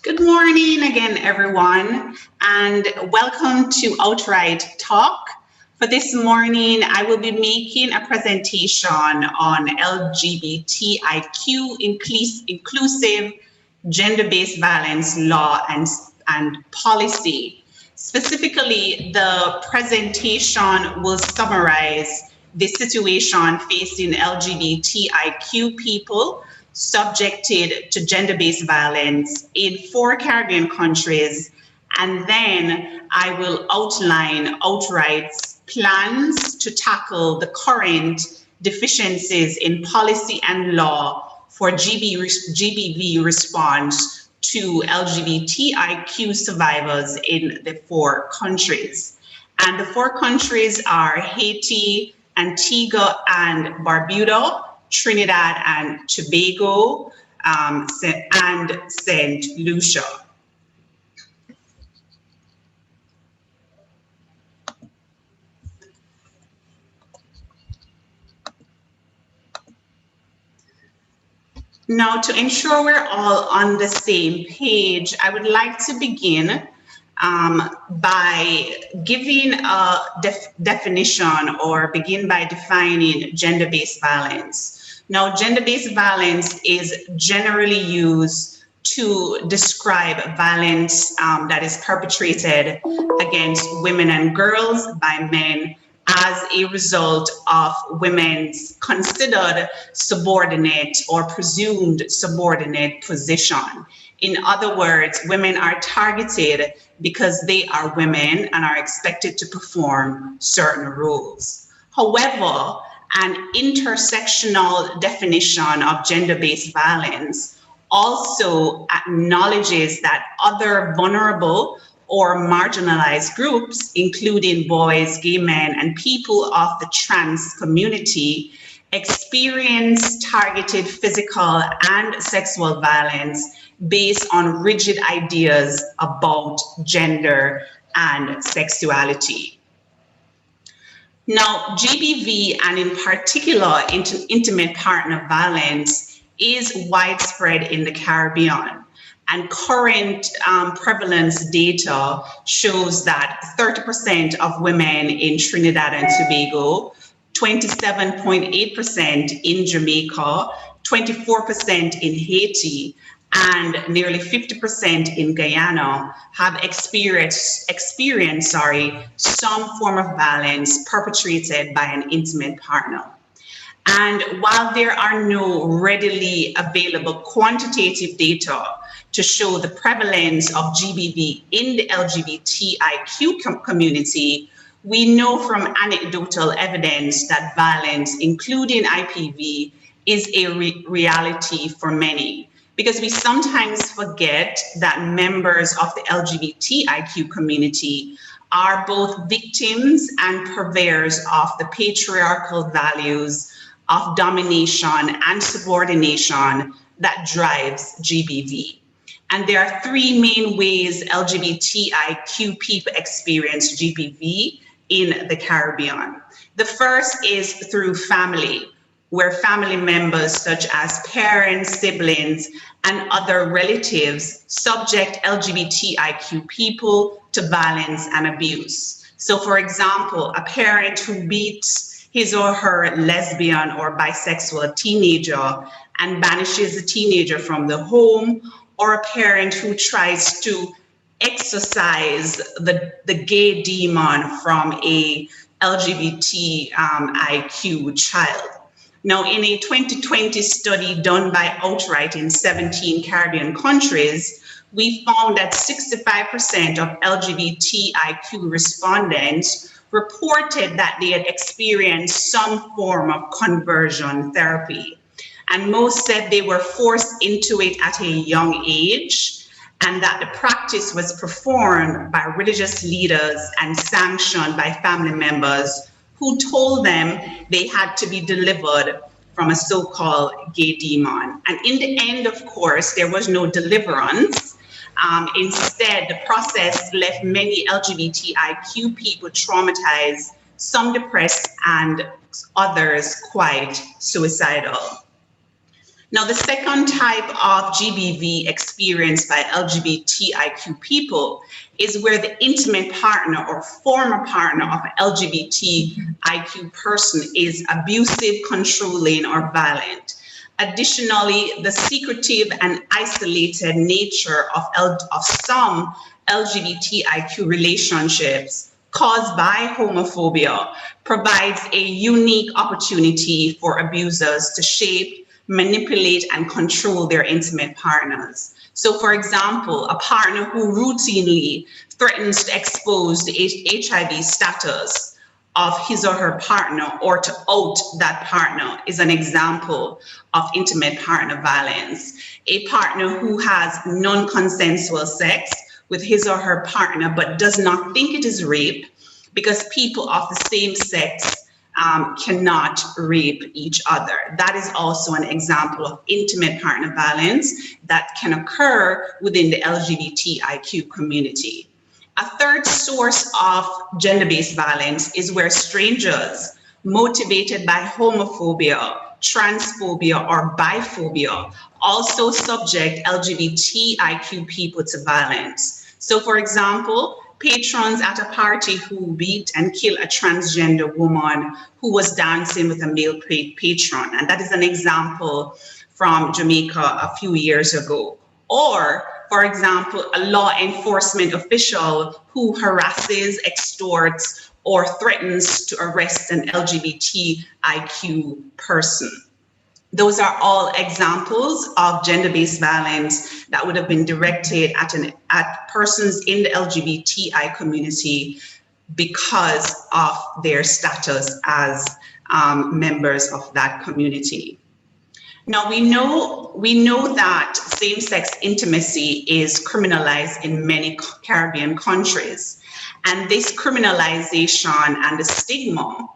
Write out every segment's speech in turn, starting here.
Good morning again, everyone, and welcome to Outright Talk. For this morning, I will be making a presentation on LGBTIQ inclusive gender-based violence law and policy. Specifically, the presentation will summarize the situation facing LGBTIQ people subjected to gender-based violence in 4 Caribbean countries, and then I will outline Outright's plans to tackle the current deficiencies in policy and law for GBV response to LGBTIQ survivors in the 4 countries. And the 4 countries are Haiti, Antigua and Barbuda, Trinidad and Tobago, and St. Lucia. Now, to ensure we're all on the same page, I would like to begin by giving a definition or begin by defining gender-based violence. Now, gender-based violence is generally used to describe violence that is perpetrated against women and girls by men as a result of women's considered subordinate or presumed subordinate position. In other words, women are targeted because they are women and are expected to perform certain roles. However, an intersectional definition of gender-based violence also acknowledges that other vulnerable or marginalized groups, including boys, gay men, and people of the trans community, experience targeted physical and sexual violence based on rigid ideas about gender and sexuality. Now, GBV, and in particular intimate partner violence, is widespread in the Caribbean. And current prevalence data shows that 30% of women in Trinidad and Tobago, 27.8% in Jamaica, 24% in Haiti, and nearly 50% in Guyana have experienced some form of violence perpetrated by an intimate partner. And while there are no readily available quantitative data to show the prevalence of GBV in the LGBTIQ community, we know from anecdotal evidence that violence, including IPV, is a reality for many. Because we sometimes forget that members of the LGBTIQ community are both victims and purveyors of the patriarchal values of domination and subordination that drives GBV. And there are 3 main ways LGBTIQ people experience GBV in the Caribbean. The first is through family, where family members such as parents, siblings, and other relatives subject LGBTIQ people to violence and abuse. So for example, a parent who beats his or her lesbian or bisexual teenager and banishes the teenager from the home, or a parent who tries to exorcise the gay demon from a LGBTIQ child. Now, in a 2020 study done by Outright in 17 Caribbean countries, we found that 65% of LGBTIQ respondents reported that they had experienced some form of conversion therapy. And most said they were forced into it at a young age, and that the practice was performed by religious leaders and sanctioned by family members who told them they had to be delivered from a so-called gay demon. And in the end, of course, there was no deliverance. Instead, the process left many LGBTIQ people traumatized, some depressed, and others quite suicidal. Now, the second type of GBV experienced by LGBTIQ people is where the intimate partner or former partner of an LGBTIQ person is abusive, controlling, or violent. Additionally, the secretive and isolated nature of some LGBTIQ relationships caused by homophobia provides a unique opportunity for abusers to shape, manipulate, and control their intimate partners. So, for example, a partner who routinely threatens to expose the HIV status of his or her partner or to out that partner is an example of intimate partner violence. A partner who has non-consensual sex with his or her partner but does not think it is rape because people of the same sex cannot rape each other. That is also an example of intimate partner violence that can occur within the LGBTIQ community. A third source of gender-based violence is where strangers motivated by homophobia, transphobia, or biphobia also subject LGBTIQ people to violence. So, for example, patrons at a party who beat and killed a transgender woman who was dancing with a male patron. And that is an example from Jamaica a few years ago. Or, for example, a law enforcement official who harasses, extorts, or threatens to arrest an LGBTIQ person. Those are all examples of gender-based violence that would have been directed at persons in the LGBTI community because of their status as members of that community. Now, we know that same-sex intimacy is criminalized in many Caribbean countries, and this criminalization and the stigma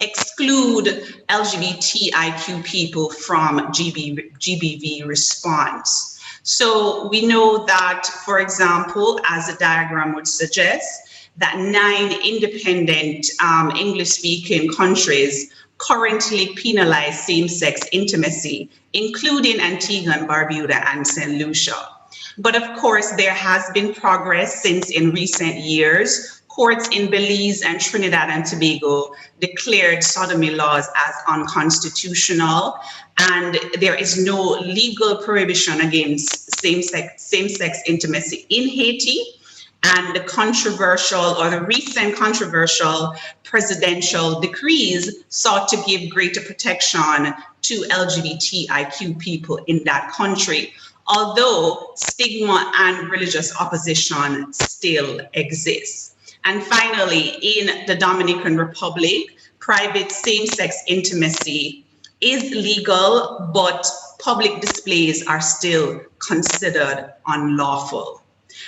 exclude LGBTIQ people from GBV response. So we know that, for example, as the diagram would suggest, that 9 independent English-speaking countries currently penalize same-sex intimacy, including Antigua and Barbuda and St. Lucia. But of course, there has been progress since in recent years. Courts in Belize and Trinidad and Tobago declared sodomy laws as unconstitutional, and there is no legal prohibition against same-sex intimacy in Haiti. And the recent controversial presidential decrees sought to give greater protection to LGBTIQ people in that country, although stigma and religious opposition still exists. And finally, in the Dominican Republic, private same-sex intimacy is legal, but public displays are still considered unlawful.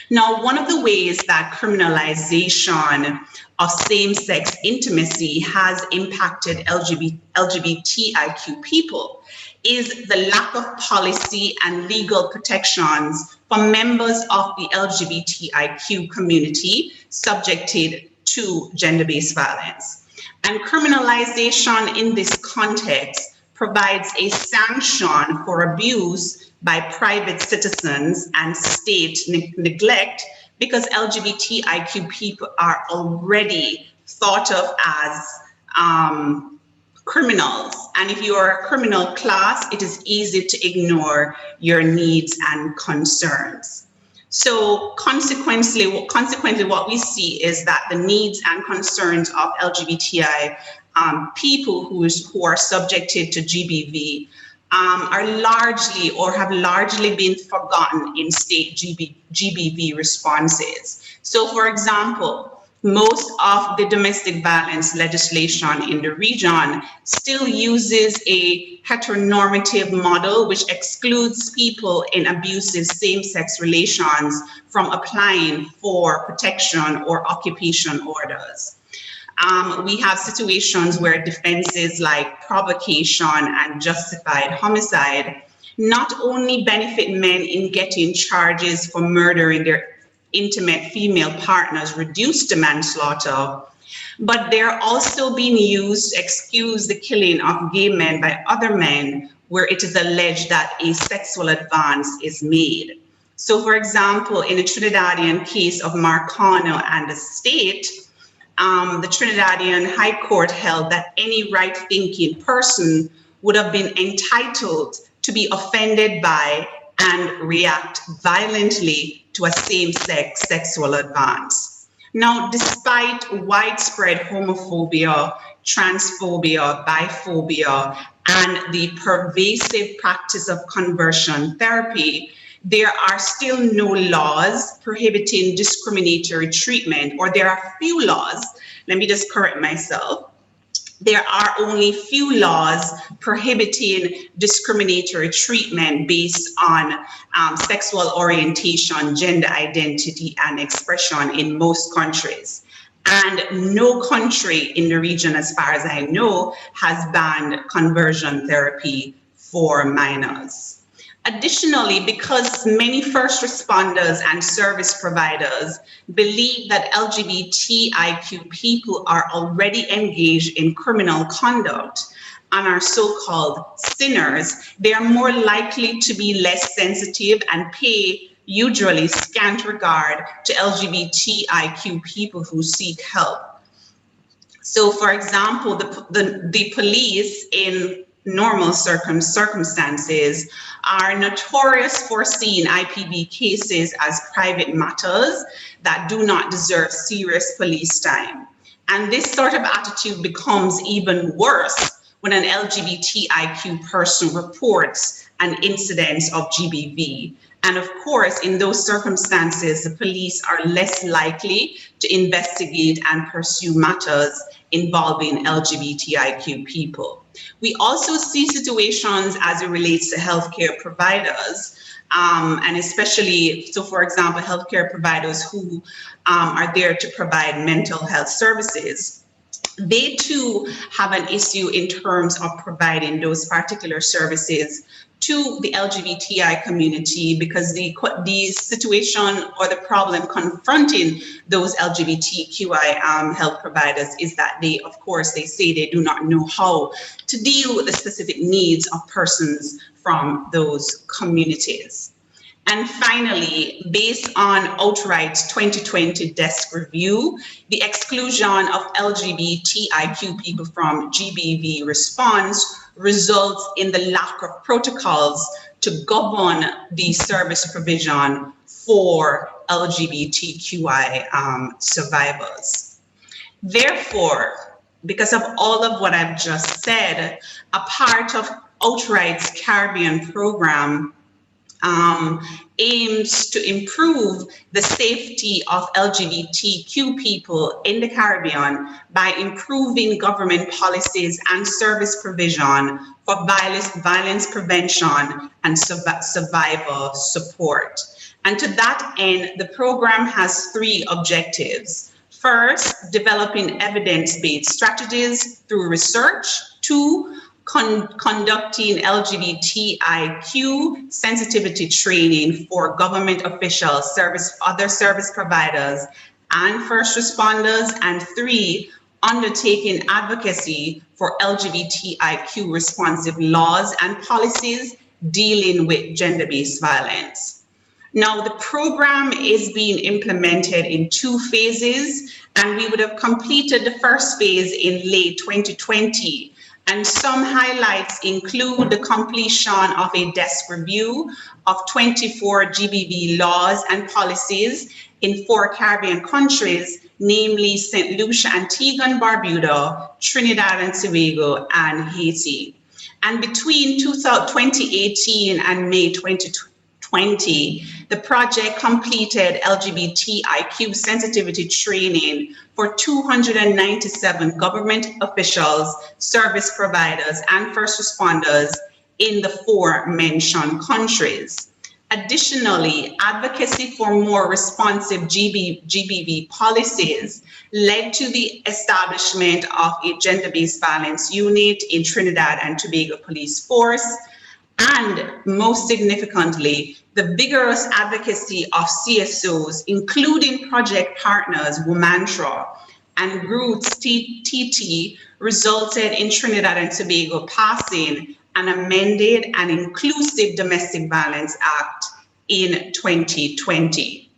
Now, one of the ways that criminalization of same-sex intimacy has impacted LGBTIQ people is the lack of policy and legal protections for members of the LGBTIQ community subjected to gender-based violence. And criminalization in this context provides a sanction for abuse by private citizens and state neglect because LGBTIQ people are already thought of as criminals. And if you are a criminal class, it is easy to ignore your needs and concerns. So consequently, what we see is that the needs and concerns of LGBTI people who are subjected to GBV are largely or have largely been forgotten in state GBV responses. So, for example, most of the domestic violence legislation in the region still uses a heteronormative model which excludes people in abusive same-sex relations from applying for protection or occupation orders. We have situations where defenses like provocation and justified homicide not only benefit men in getting charges for murdering their intimate female partners reduced to manslaughter, but they're also being used to excuse the killing of gay men by other men where it is alleged that a sexual advance is made. So, for example, in the Trinidadian case of Marcano and the state, the Trinidadian High Court held that any right-thinking person would have been entitled to be offended by and react violently to a same-sex sexual advance. Now, despite widespread homophobia, transphobia, biphobia, and the pervasive practice of conversion therapy, there are still no laws prohibiting discriminatory treatment, or there are few laws. Let me just correct myself. There are only few laws prohibiting discriminatory treatment based on sexual orientation, gender identity, and expression in most countries. And no country in the region, as far as I know, has banned conversion therapy for minors. Additionally, because many first responders and service providers believe that LGBTIQ people are already engaged in criminal conduct and are so-called sinners, they are more likely to be less sensitive and pay usually scant regard to LGBTIQ people who seek help. So, for example, the police in normal circumstances are notorious for seeing IPB cases as private matters that do not deserve serious police time. And this sort of attitude becomes even worse when an LGBTIQ person reports an incident of GBV. And of course, in those circumstances, the police are less likely to investigate and pursue matters involving LGBTIQ people. We also see situations as it relates to healthcare providers, and especially, so for example, healthcare providers who are there to provide mental health services. They too have an issue in terms of providing those particular services to the LGBTI community, because the situation or the problem confronting those LGBTQI health providers is that they, of course, they say they do not know how to deal with the specific needs of persons from those communities. And finally, based on Outright's 2020 desk review, the exclusion of LGBTIQ people from GBV response results in the lack of protocols to govern the service provision for LGBTQI survivors. Therefore, because of all of what I've just said, a part of Outright's Caribbean program aims to improve the safety of LGBTQ people in the Caribbean by improving government policies and service provision for violence prevention and survivor support. And to that end, the program has 3 objectives. First, developing evidence-based strategies through research. 2, conducting LGBTIQ sensitivity training for government officials, other service providers, and first responders. And 3, undertaking advocacy for LGBTIQ responsive laws and policies dealing with gender-based violence. Now, the program is being implemented in 2 phases, and we would have completed the first phase in late 2020. And some highlights include the completion of a desk review of 24 GBV laws and policies in 4 Caribbean countries, namely St. Lucia, Antigua and Barbuda, Trinidad and Tobago, and Haiti. And between 2018 and May 2020, the project completed LGBTIQ sensitivity training for 297 government officials, service providers, and first responders in the 4 mentioned countries. Additionally, advocacy for more responsive GBV policies led to the establishment of a gender-based violence unit in Trinidad and Tobago Police Force, and most significantly, the vigorous advocacy of CSOs, including project partners Womantra and Roots TT, resulted in Trinidad and Tobago passing an amended and inclusive Domestic Violence Act in 2020.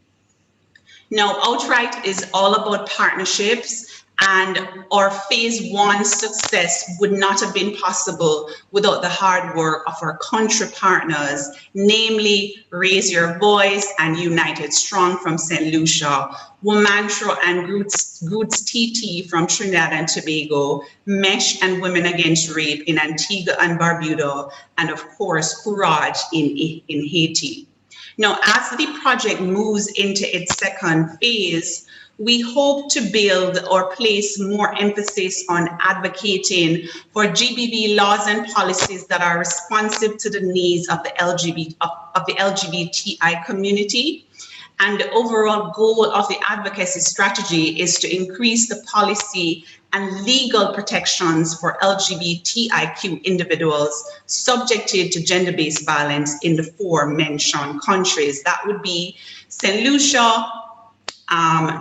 Now, Outright is all about partnerships, and our phase 1 success would not have been possible without the hard work of our country partners, namely Raise Your Voice and United Strong from St. Lucia, Womantro and Goods TT from Trinidad and Tobago, MESH and Women Against Rape in Antigua and Barbuda, and of course, Courage in Haiti. Now, as the project moves into its second phase, we hope to build or place more emphasis on advocating for GBV laws and policies that are responsive to the needs of the LGBTI community. And the overall goal of the advocacy strategy is to increase the policy and legal protections for LGBTIQ individuals subjected to gender-based violence in the 4 mentioned countries. That would be St. Lucia,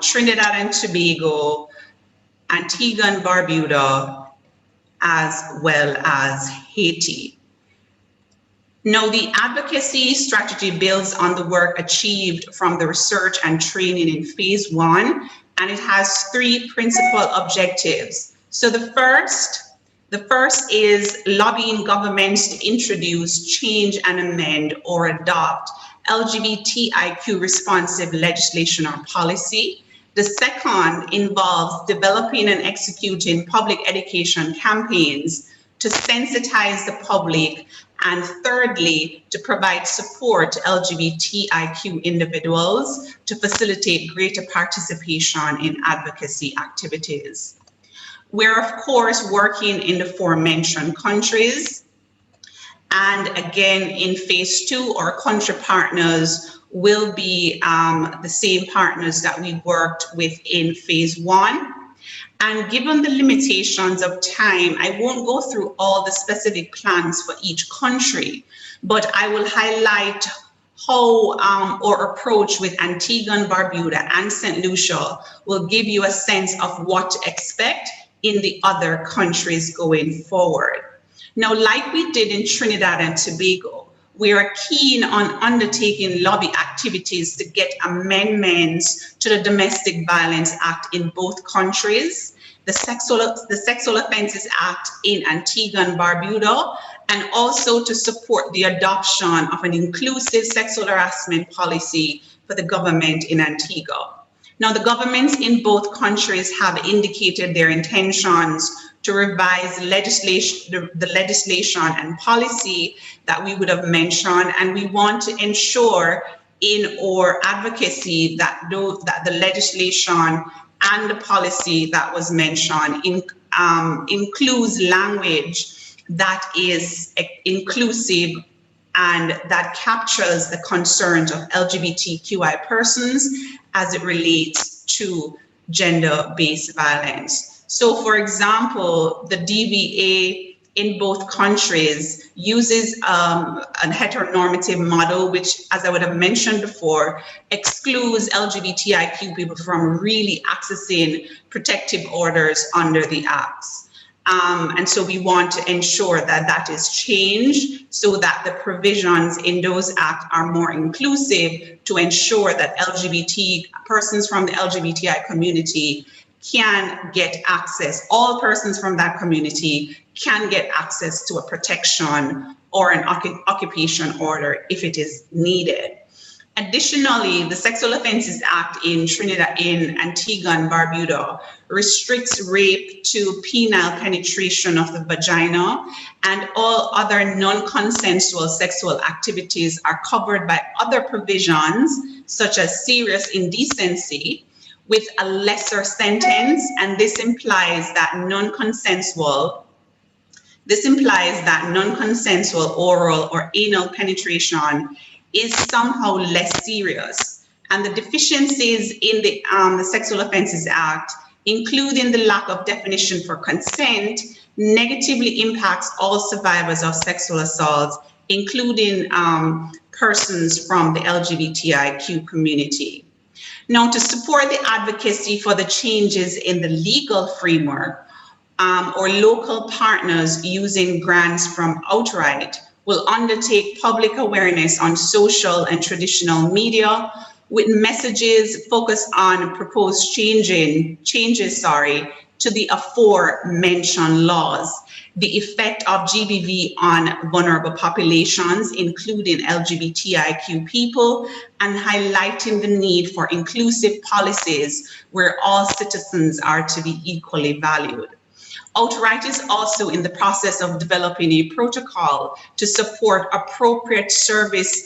Trinidad and Tobago, Antigua and Barbuda, as well as Haiti. Now, the advocacy strategy builds on the work achieved from the research and training in phase 1, and it has 3 principal objectives. So the first is lobbying governments to introduce, change and amend or adopt LGBTIQ responsive legislation or policy. The second involves developing and executing public education campaigns to sensitize the public. And thirdly, to provide support to LGBTIQ individuals to facilitate greater participation in advocacy activities. We're of course working in the 4 mentioned countries. And again, in phase 2, our country partners will be the same partners that we worked with in phase 1. And given the limitations of time, I won't go through all the specific plans for each country, but I will highlight how our approach with Antigua and Barbuda and St. Lucia will give you a sense of what to expect in the other countries going forward. Now, like we did in Trinidad and Tobago, we are keen on undertaking lobby activities to get amendments to the Domestic Violence Act in both countries, the Sexual Offences Act in Antigua and Barbuda, and also to support the adoption of an inclusive sexual harassment policy for the government in Antigua. Now, the governments in both countries have indicated their intentions to revise the legislation and policy that we would have mentioned, and we want to ensure in our advocacy that the legislation and the policy that was mentioned includes language that is inclusive and that captures the concerns of LGBTQI persons as it relates to gender-based violence. So, for example, the DVA in both countries uses a heteronormative model, which, as I would have mentioned before, excludes LGBTIQ people from really accessing protective orders under the acts. And so we want to ensure that that is changed so that the provisions in those acts are more inclusive to ensure that persons from the LGBTI community can get access, all persons from that community can get access to a protection or an occupation order if it is needed. Additionally, the Sexual Offences Act in Trinidad, in Antigua and Barbuda restricts rape to penile penetration of the vagina, and all other non-consensual sexual activities are covered by other provisions such as serious indecency with a lesser sentence, and this implies that non-consensual oral or anal penetration is somehow less serious. And the deficiencies in the Sexual Offences Act, including the lack of definition for consent, negatively impacts all survivors of sexual assaults, including persons from the LGBTIQ community. Now, to support the advocacy for the changes in the legal framework, or local partners using grants from Outright will undertake public awareness on social and traditional media with messages focused on proposed changes to the aforementioned laws, the effect of GBV on vulnerable populations, including LGBTIQ people, and highlighting the need for inclusive policies where all citizens are to be equally valued. Outright is also in the process of developing a protocol to support appropriate service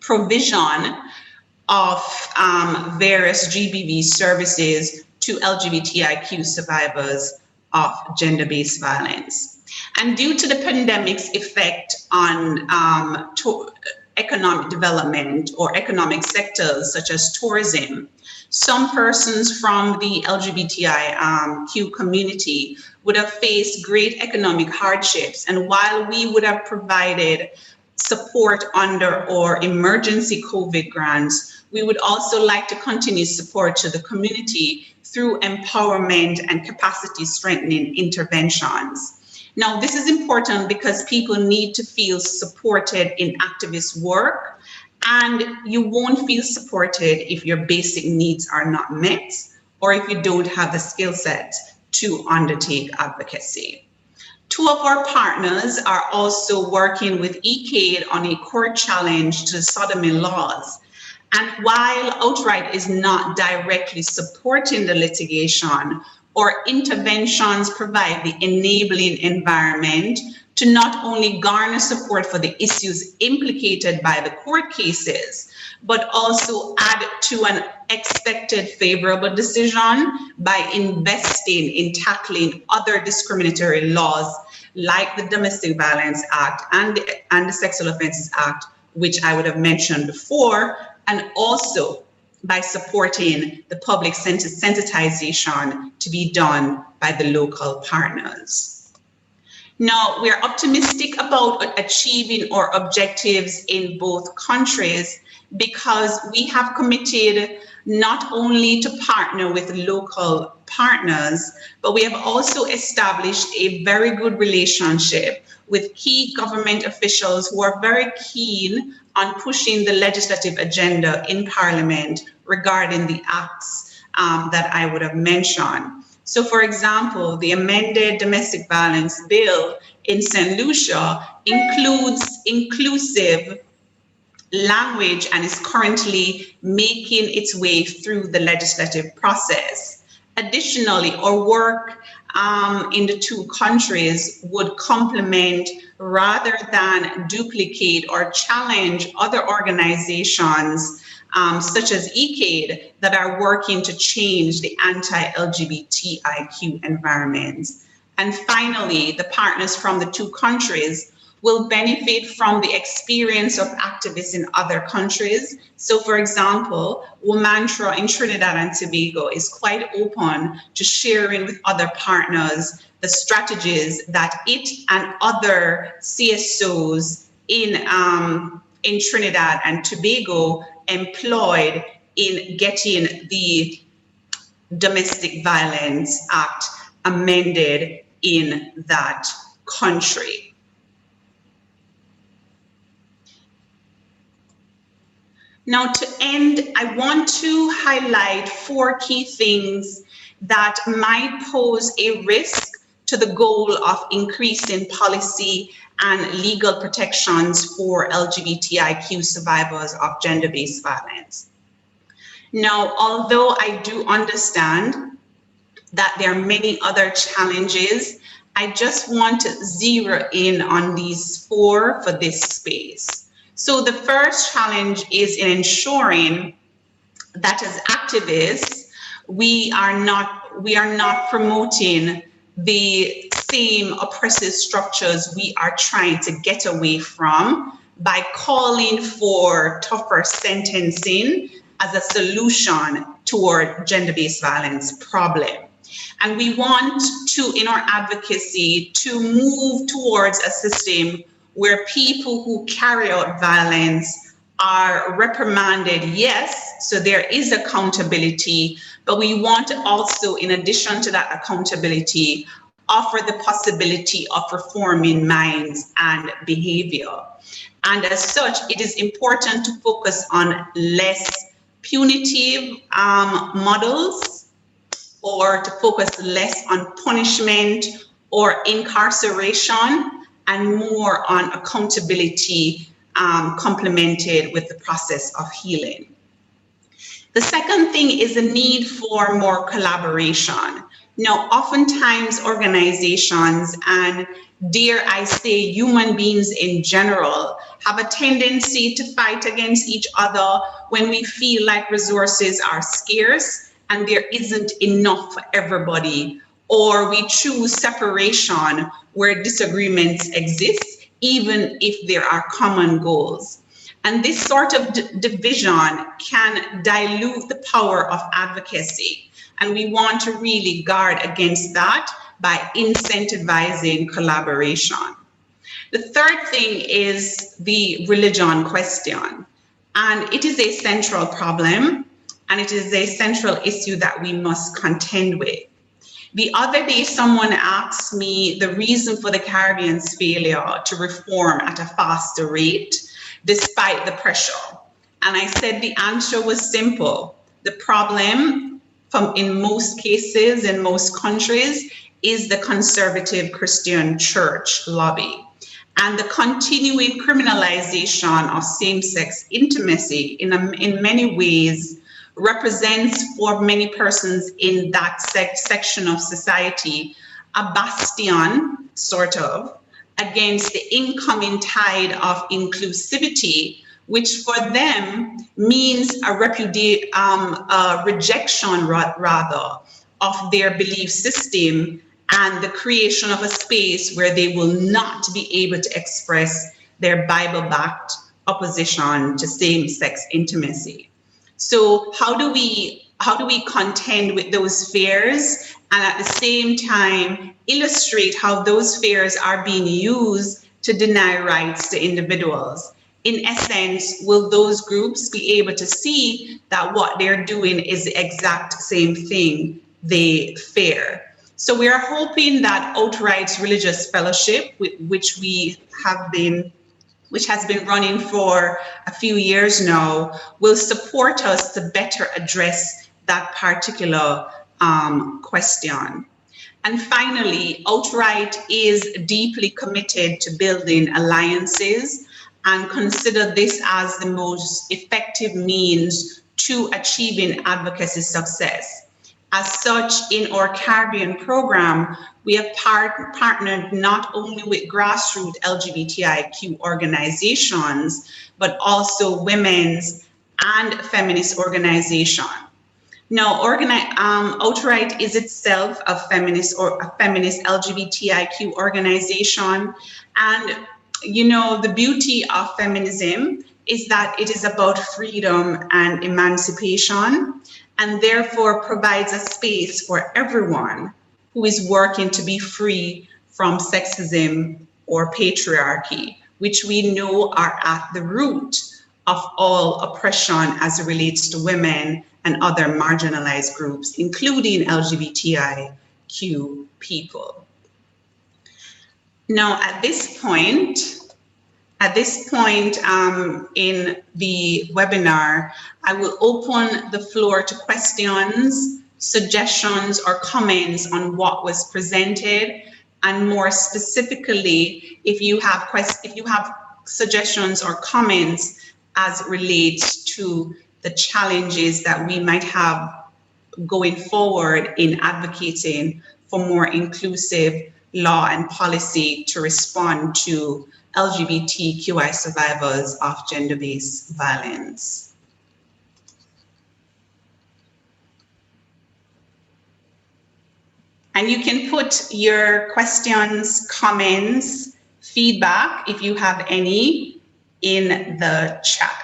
provision of various GBV services to LGBTIQ survivors of gender-based violence. And due to the pandemic's effect on economic development or economic sectors such as tourism, some persons from the LGBTIQ community would have faced great economic hardships. And while we would have provided support under our emergency COVID grants, we would also like to continue support to the community through empowerment and capacity strengthening interventions. Now, this is important because people need to feel supported in activist work, and you won't feel supported if your basic needs are not met or if you don't have the skill set to undertake advocacy. Two of our partners are also working with ECAID on a court challenge to the sodomy laws. And while Outright is not directly supporting the litigation, our interventions provide the enabling environment to not only garner support for the issues implicated by the court cases, but also add to an expected favorable decision by investing in tackling other discriminatory laws like the Domestic Violence Act and the Sexual Offences Act, which I would have mentioned before, and also by supporting the public sensitization to be done by the local partners. Now, we are optimistic about achieving our objectives in both countries because we have committed not only to partner with local partners, but we have also established a very good relationship with key government officials who are very keen on pushing the legislative agenda in Parliament regarding the acts that I would have mentioned. So, for example, the amended domestic violence bill in St. Lucia includes inclusive language and is currently making its way through the legislative process. Additionally, our work in the two countries would complement rather than duplicate or challenge other organizations such as ECAID that are working to change the anti-LGBTIQ environment. And finally, the partners from the two countries will benefit from the experience of activists in other countries. So for example, Womantra in Trinidad and Tobago is quite open to sharing with other partners the strategies that it and other CSOs in Trinidad and Tobago employed in getting the Domestic Violence Act amended in that country. Now, to end, I want to highlight 4 key things that might pose a risk to the goal of increasing policy and legal protections for LGBTIQ survivors of gender-based violence. Now, although I do understand that there are many other challenges, I just want to zero in on these 4 for this space. So the first challenge is in ensuring that as activists, we are not promoting the same oppressive structures we are trying to get away from by calling for tougher sentencing as a solution toward gender-based violence problem. And we want to, in our advocacy, to move towards a system where people who carry out violence are reprimanded, yes, so there is accountability, but we want to also, in addition to that accountability, offer the possibility of reforming minds and behavior. And as such, it is important to focus on less punitive models, or to focus less on punishment or incarceration and more on accountability, complemented with the process of healing. The second thing is the need for more collaboration. Now, oftentimes organizations, and dare I say human beings in general, have a tendency to fight against each other when we feel like resources are scarce and there isn't enough for everybody, or we choose separation where disagreements exist, even if there are common goals. And this sort of division can dilute the power of advocacy. And we want to really guard against that by incentivizing collaboration. The third thing is the religion question. And it is a central problem, and it is a central issue that we must contend with. The other day, someone asked me the reason for the Caribbean's failure to reform at a faster rate, despite the pressure. And I said the answer was simple. The problem in most cases, in most countries, is the conservative Christian church lobby. And the continuing criminalization of same-sex intimacy in many ways represents, for many persons in that section of society, a bastion, sort of, against the incoming tide of inclusivity, which for them means a rejection rather of their belief system, and the creation of a space where they will not be able to express their Bible-backed opposition to same-sex intimacy. So how do we contend with those fears, and at the same time illustrate how those fears are being used to deny rights to individuals? In essence, will those groups be able to see that what they're doing is the exact same thing they fear? So we are hoping that Outright Religious Fellowship, which has been running for a few years now, will support us to better address that particular question. And finally, Outright is deeply committed to building alliances and consider this as the most effective means to achieving advocacy success. As such, in our Caribbean program, we have partnered not only with grassroots LGBTIQ organizations, but also women's and feminist organizations. Now, Outright is itself a feminist LGBTIQ organization. And, you know, the beauty of feminism is that it is about freedom and emancipation, and therefore provides a space for everyone who is working to be free from sexism or patriarchy, which we know are at the root of all oppression as it relates to women and other marginalized groups, including LGBTIQ people. Now, at this point in the webinar, I will open the floor to questions, suggestions, or comments on what was presented, and more specifically, if you have suggestions or comments as it relates to the challenges that we might have going forward in advocating for more inclusive law and policy to respond to LGBTQI survivors of gender-based violence. And you can put your questions, comments, feedback, if you have any, in the chat.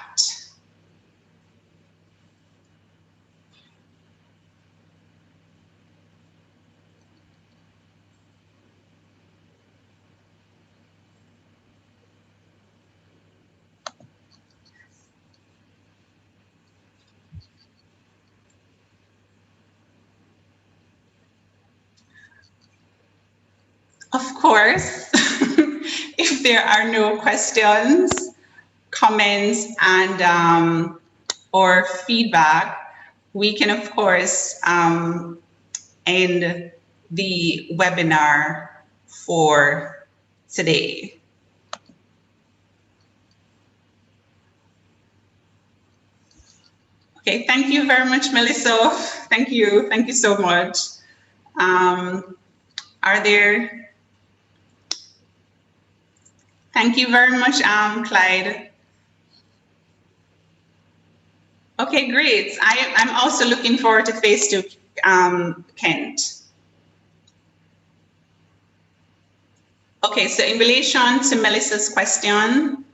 Of course, if there are no questions, comments, and or feedback, we can, of course, end the webinar for today. Okay, thank you very much, Melissa. Thank you so much. Are there? Thank you very much, Clyde. Okay, great. I'm also looking forward to phase 2, Kent. Okay, so in relation to Melissa's question,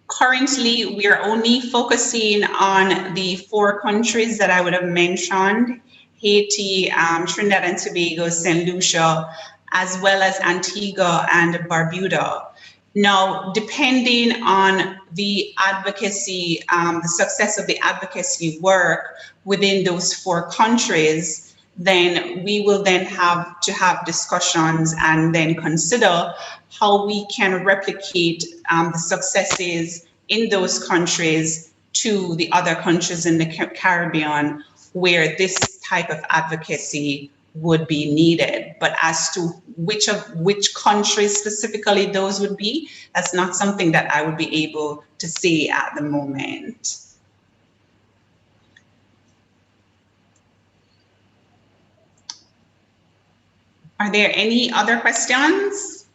currently we are only focusing on the 4 countries that I would have mentioned: Haiti, Trinidad and Tobago, St. Lucia, as well as Antigua and Barbuda. Now, depending on the advocacy, the success of the advocacy work within those 4 countries, then we will then have to have discussions and then consider how we can replicate the successes in those countries to the other countries in the Caribbean where this type of advocacy would be needed. But as to which countries specifically those would be, that's not something that I would be able to say at the moment. Are there any other questions?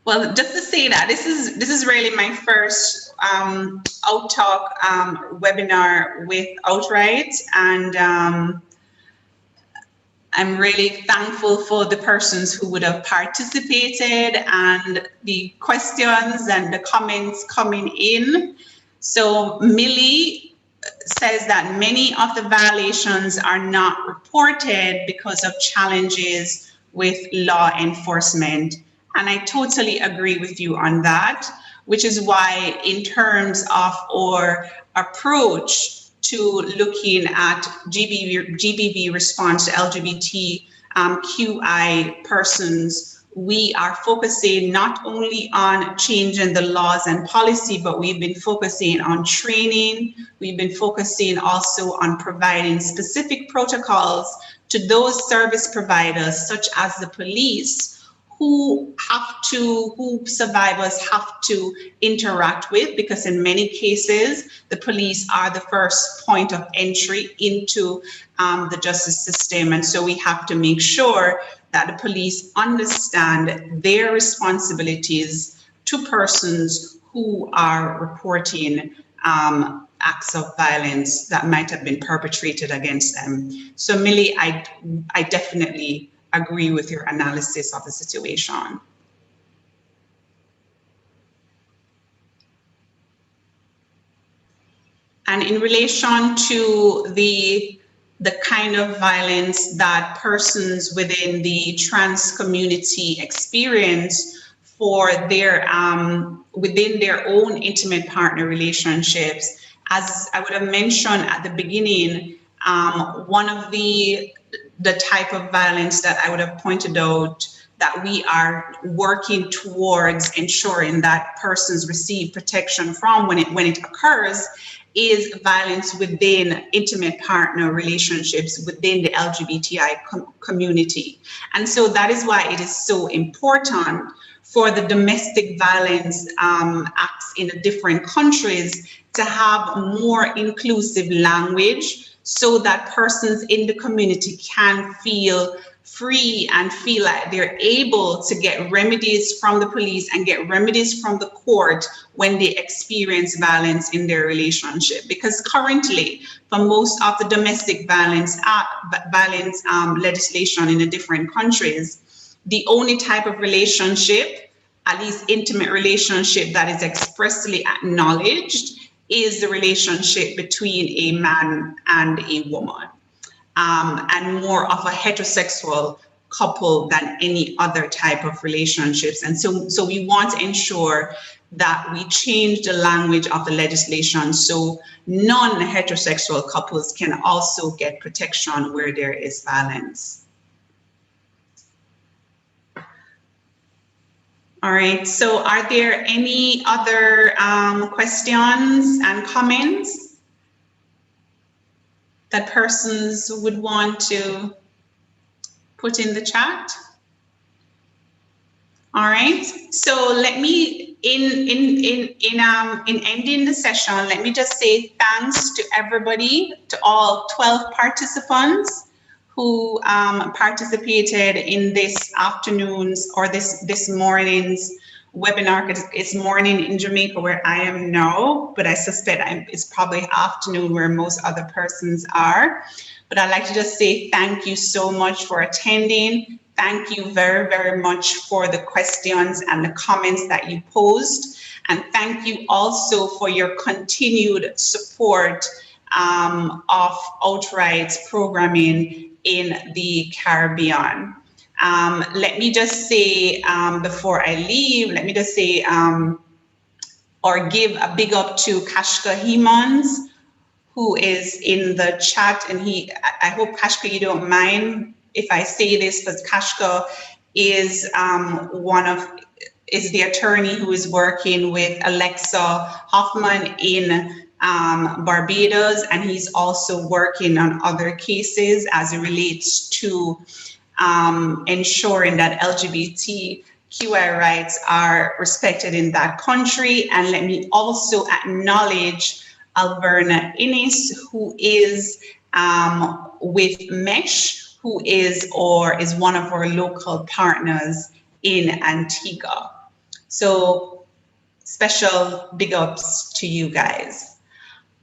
Well, just to say that this is really my first OutTalk webinar with Outright, and I'm really thankful for the persons who would have participated and the questions and the comments coming in. So Millie says that many of the violations are not reported because of challenges with law enforcement. And I totally agree with you on that, which is why in terms of our approach to looking at GBV response to LGBTQI persons, we are focusing not only on changing the laws and policy, but we've been focusing on training. We've been focusing also on providing specific protocols to those service providers, such as the police, who survivors have to interact with, because in many cases, the police are the first point of entry into the justice system. And so we have to make sure that the police understand their responsibilities to persons who are reporting acts of violence that might have been perpetrated against them. So Millie, I definitely agree with your analysis of the situation. And in relation to the kind of violence that persons within the trans community experience for their within their own intimate partner relationships, as I would have mentioned at the beginning, one of the type of violence that I would have pointed out that we are working towards ensuring that persons receive protection from when it occurs is violence within intimate partner relationships within the LGBTI community. And so that is why it is so important for the domestic violence acts in the different countries to have more inclusive language, so that persons in the community can feel free and feel like they're able to get remedies from the police and get remedies from the court when they experience violence in their relationship. Because currently, for most of the domestic violence legislation in the different countries, the only type of relationship, at least intimate relationship, that is expressly acknowledged is the relationship between a man and a woman, and more of a heterosexual couple than any other type of relationships. And so we want to ensure that we change the language of the legislation so non-heterosexual couples can also get protection where there is violence. All right, so are there any other questions and comments that persons would want to put in the chat? All right, so let me, in ending the session, let me just say thanks to everybody, to all 12 participants who participated in this afternoon's or this morning's webinar, because it's morning in Jamaica where I am now, but I suspect it's probably afternoon where most other persons are. But I'd like to just say thank you so much for attending. Thank you very, very much for the questions and the comments that you posed. And thank you also for your continued support of Outright's programming in the Caribbean. Let me just say, before I leave, let me just say, or give a big up to Kashka Hemans, who is in the chat, and I hope Kashka, you don't mind if I say this, because Kashka is is the attorney who is working with Alexa Hoffman in Barbados, and he's also working on other cases as it relates to ensuring that LGBTQI rights are respected in that country. And let me also acknowledge Alverna Innis, who is with MESH, who is one of our local partners in Antigua. So special big ups to you guys.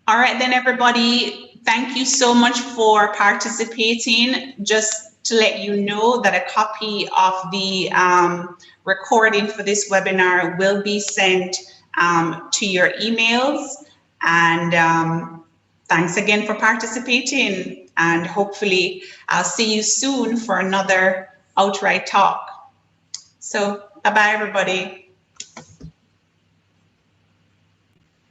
All right, then everybody, thank you so much for participating. Just to let you know that a copy of the recording for this webinar will be sent to your emails. And thanks again for participating. And hopefully I'll see you soon for another Outright Talk. So bye-bye, everybody.